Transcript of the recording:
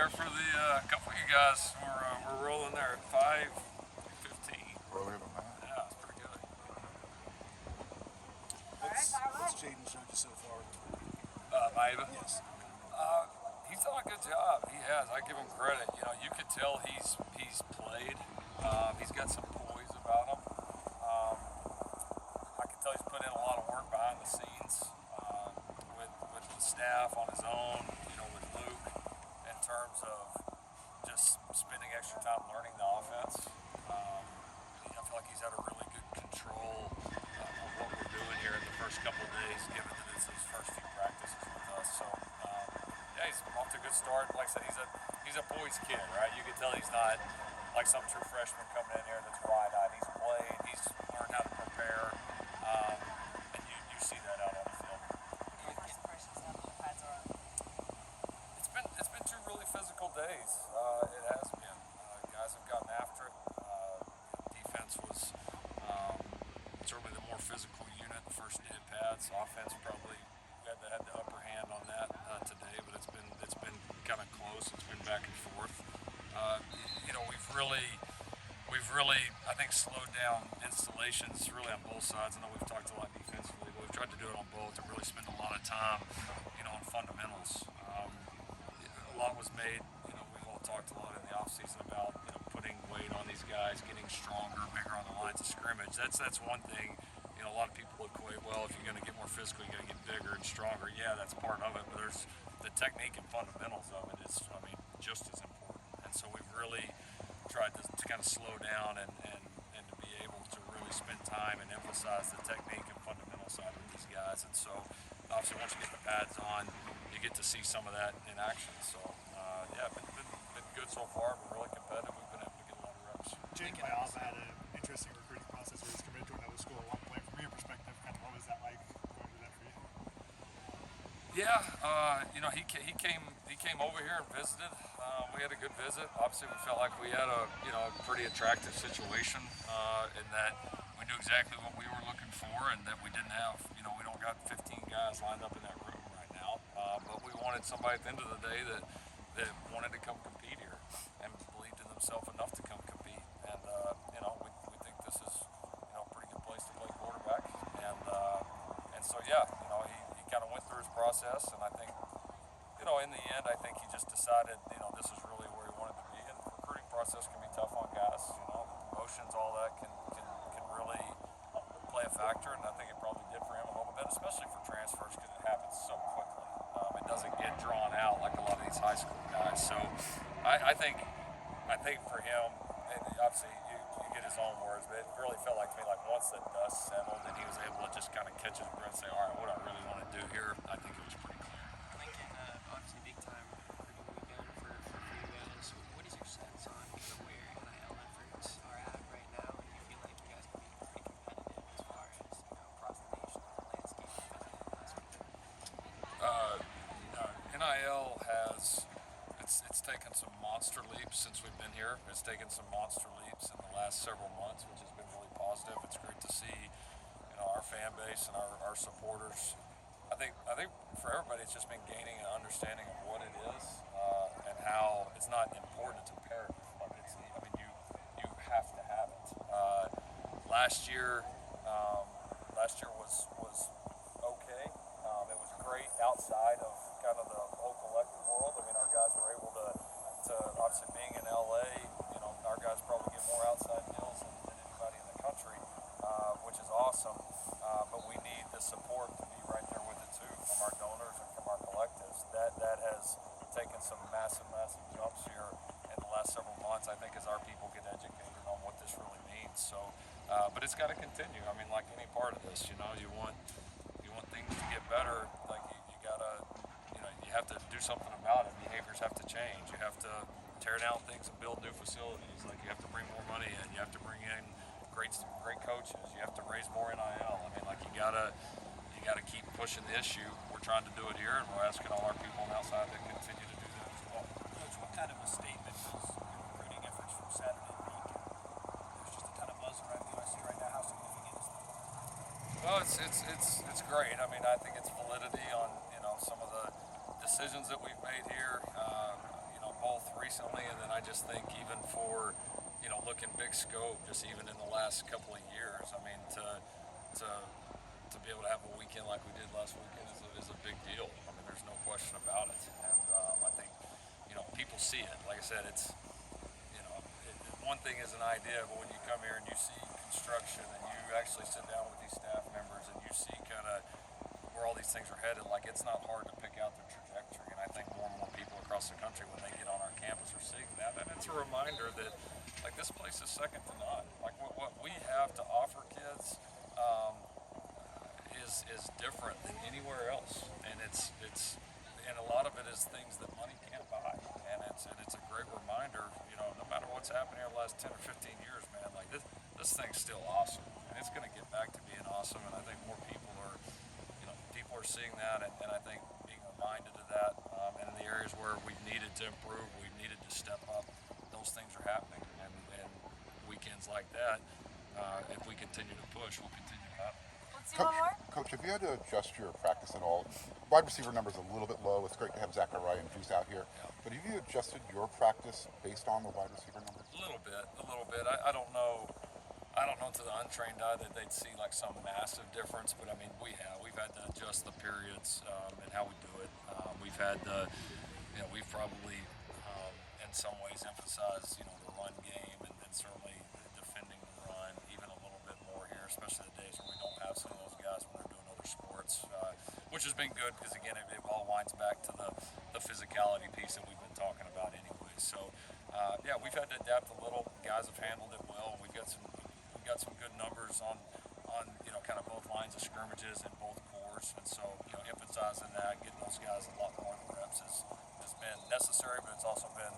there for the couple of you guys. We're rolling there at 5:15. Rolling them out. Yeah, it's pretty good. What's Jayden showed you so far? Maiava? Yes. He's done a good job. He has. I give him credit. You know, you could tell he's played. He's got some poise about him. I can tell he's put in a lot of work behind the scenes with the staff on his own. You know, with Luke, in terms of just spending extra time learning the offense. I feel like he's had a really good control of what we're doing here in the first couple of days, given that it's his first few practices with us. So. Yeah, he's off to a good start. Like I said, he's a poised kid, right? You can tell he's not like some true freshman coming in here that's wide-eyed. He's played, he's learned how to prepare, and you see that out on the field. First impressions now that the pads are on. It's been 2 really physical days. It has been. Guys have gotten after it. Defense was certainly the more physical unit the first day of pads. Offense probably had the upper hand on that today, but it's been kind of close. It's been back and forth. You know, we've really I think slowed down installations really on both sides. I know we've talked a lot defensively, but we've tried to do it on both and really spend a lot of time, you know, on fundamentals. A lot was made. You know, we've all talked a lot in the offseason about, you know, putting weight on these guys, getting stronger, bigger on the lines of scrimmage. That's one thing. You know, a lot of people equate, well, if you're going to get more physical, you got to get bigger and stronger. Yeah, that's part of it, but there's the technique and fundamentals of it is, I mean, just as important. And so we've really tried to kind of slow down and to be able to really spend time and emphasize the technique and fundamental side with these guys. And so, obviously, once you get the pads on, you get to see some of that in action. So, yeah, been good so far. We're really competitive. We've been able to get a lot of reps. Jayden Maiava had an interesting recruiting process where he's committed to another school at one point. From your perspective, kind of what was that like going through that for you? Yeah, you know, he came over here and visited. We had a good visit. Obviously, we felt like we had a pretty attractive situation in that we knew exactly what we were looking for, and that we didn't have, you know, we don't got 15 guys lined up in that room right now. But we wanted somebody at the end of the day that wanted to come compete here and believed in themselves enough to come compete. And you know, we think this is, you know, a pretty good place to play quarterback. And so yeah, you know, he kind of went through his process, and I think, you know, in the end, I think he just decided, you know, this is really where he wanted to be. And the recruiting process can be tough on guys, you know, emotions, all that can really play a factor, and I think it probably did for him a little bit, especially for transfers, because it happens so quickly. It doesn't get drawn out like a lot of these high school guys. So I think for him, and obviously you get his own words, but it really felt like to me like once the dust settled and he was able to just kind of catch his breath and say, all right, what do I really want to do here? I think it was pretty clear. Lincoln, obviously big time recruiting weekend for you guys. What is your sense on where NIL efforts are at right now? And do you feel like you guys can be pretty competitive as far as, you know, across the nation and the landscape last week? NIL has it's taken some monster leaps since we've been here. It's taken some monster leaps in the last several months, which has been really positive. It's great to see, you know, our fan base and our supporters. I think for everybody, it's just been gaining an understanding of what it is and how it's not important, it's imperative. Like I mean, you have to have it. Last year was okay. It was great outside of kind of the whole collective world. I mean, our guys were able to obviously being in LA, you know, our guys probably get more outside deals than anybody in the country, which is awesome. But we need the support to be right there with it too, from our donors and from our collectives. That has taken some massive jumps here in the last several months, I think, as our people get educated on what this really means. So, but it's got to continue. I mean, like any part of this, you know, you want things to get better. Like you gotta, you know, you have to do something about it. Behaviors have to change. You have to tear down things and build new facilities. Like you have to bring more money in. You have to bring in great coaches. You have to raise more NIL. I mean, like you gotta keep pushing the issue. We're trying to do it here, and we're asking all our people on the outside to continue to do that as well. Coach, what kind of a statement was your recruiting efforts from Saturday and Lincoln? There's just a ton of buzz around USC right now. How significant is that? Well, it's great. I mean, I think it's validity on, you know, some of the decisions that we've made here. You know, both recently, and then I just think even for, looking big scope, just even in the last couple of years. I mean, to be able to have a weekend like we did last weekend is a big deal. I mean, there's no question about it. And I think, people see it. Like I said, it's, one thing is an idea, but when you come here and you see construction and you actually sit down with these staff members and you see kind of where all these things are headed, like it's not hard to pick out the trajectory. And I think more and more people across the country, when they get on our campus, are seeing that. And it's a reminder that, like, this place is second to none. Like, what we have to offer kids is different than anywhere else. And and a lot of it is things that money can't buy. And it's a great reminder, no matter what's happened here the last 10 or 15 years, man, like this thing's still awesome. And it's going to get back to being awesome. And I think more people are, people are seeing that. And I think being reminded of that, and in the areas where we've needed to improve, we've needed to step up, those things are happening. And weekends like that, if we continue to push, we'll continue to happen. Let's see one more. Coach, have you had to adjust your practice at all? Wide receiver numbers a little bit low. It's great to have Zachariah and Juice out here. Yeah. But have you adjusted your practice based on the wide receiver numbers? A little bit. I don't know to the untrained eye that they'd see like some massive difference, but I mean, we've had to adjust the periods and how we do it. We've had the, we've probably in some ways emphasized, the run game and certainly defending the run even a little bit more here, especially the days when we don't have some of those guys when they're doing other sports, which has been good because again, it all winds back to the physicality piece that we've been talking about anyway. So we've had to adapt a little. Guys have handled it well. We've got some good numbers on kind of both lines of scrimmages and both cores, and so emphasizing that, getting those guys a lot more reps has been necessary, but it's also been